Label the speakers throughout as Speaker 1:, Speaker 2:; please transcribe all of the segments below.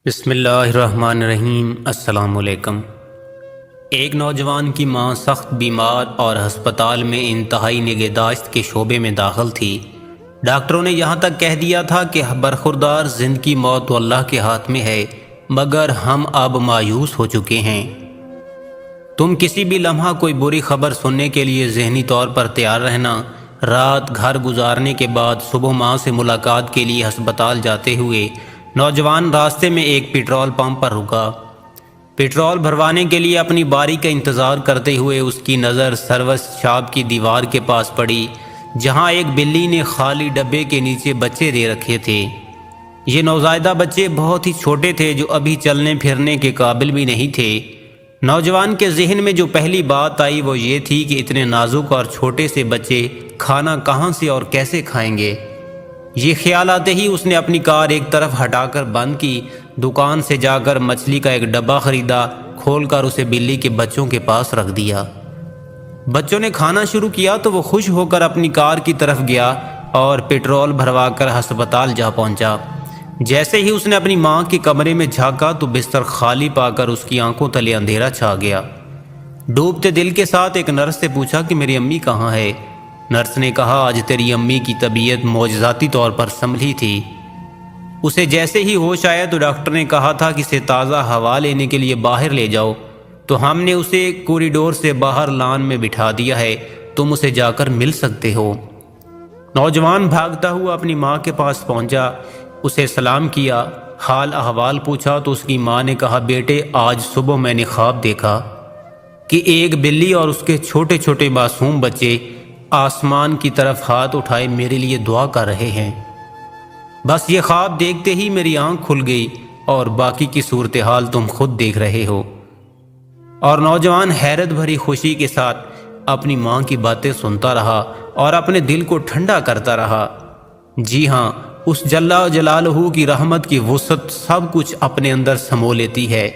Speaker 1: بسم اللہ الرحمن الرحیم۔ السلام علیکم۔ ایک نوجوان کی ماں سخت بیمار اور ہسپتال میں انتہائی نگہداشت کے شعبے میں داخل تھی۔ ڈاکٹروں نے یہاں تک کہہ دیا تھا کہ برخوردار زندگی موت تو اللہ کے ہاتھ میں ہے، مگر ہم اب مایوس ہو چکے ہیں۔ تم کسی بھی لمحہ کوئی بری خبر سننے کے لیے ذہنی طور پر تیار رہنا۔ رات گھر گزارنے کے بعد صبح ماں سے ملاقات کے لیے ہسپتال جاتے ہوئے نوجوان راستے میں ایک پیٹرول پمپ پر رکا۔ پیٹرول بھروانے کے لیے اپنی باری کا انتظار کرتے ہوئے اس کی نظر سروس شاپ کی دیوار کے پاس پڑی، جہاں ایک بلی نے خالی ڈبے کے نیچے بچے دے رکھے تھے۔ یہ نوزائیدہ بچے بہت ہی چھوٹے تھے، جو ابھی چلنے پھرنے کے قابل بھی نہیں تھے۔ نوجوان کے ذہن میں جو پہلی بات آئی وہ یہ تھی کہ اتنے نازک اور چھوٹے سے بچے کھانا کہاں سے اور کیسے کھائیں گے۔ یہ خیال آتے ہی اس نے اپنی کار ایک طرف ہٹا کر بند کی، دکان سے جا کر مچھلی کا ایک ڈبہ خریدا، کھول کر اسے بلی کے بچوں کے پاس رکھ دیا۔ بچوں نے کھانا شروع کیا تو وہ خوش ہو کر اپنی کار کی طرف گیا اور پیٹرول بھروا کر ہسپتال جا پہنچا۔ جیسے ہی اس نے اپنی ماں کے کمرے میں جھانکا تو بستر خالی پا کر اس کی آنکھوں تلے اندھیرا چھا گیا۔ ڈوبتے دل کے ساتھ ایک نرس سے پوچھا کہ میری امی کہاں ہے؟ نرس نے کہا آج تیری امی کی طبیعت معجزاتی طور پر سنبھلی تھی۔ اسے جیسے ہی ہوش آیا تو ڈاکٹر نے کہا تھا کہ اسے تازہ ہوا لینے کے لیے باہر لے جاؤ، تو ہم نے اسے کوریڈور سے باہر لان میں بٹھا دیا ہے، تم اسے جا کر مل سکتے ہو۔ نوجوان بھاگتا ہوا اپنی ماں کے پاس پہنچا، اسے سلام کیا، حال احوال پوچھا تو اس کی ماں نے کہا بیٹے آج صبح میں نے خواب دیکھا کہ ایک بلی اور اس کے چھوٹے چھوٹے معصوم بچے آسمان کی طرف ہاتھ اٹھائے میرے لیے دعا کر رہے ہیں۔ بس یہ خواب دیکھتے ہی میری آنکھ کھل گئی اور باقی کی صورتحال تم خود دیکھ رہے ہو۔ اور نوجوان حیرت بھری خوشی کے ساتھ اپنی ماں کی باتیں سنتا رہا اور اپنے دل کو ٹھنڈا کرتا رہا۔ جی ہاں، اس جل جلالہ کی رحمت کی وسعت سب کچھ اپنے اندر سمو لیتی ہے۔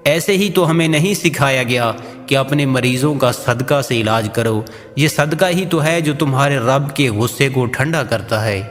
Speaker 1: ایسے ہی تو ہمیں نہیں سکھایا گیا کہ اپنے مریضوں کا صدقہ سے علاج کرو؟ یہ صدقہ ہی تو ہے جو تمہارے رب کے غصے کو ٹھنڈا کرتا ہے۔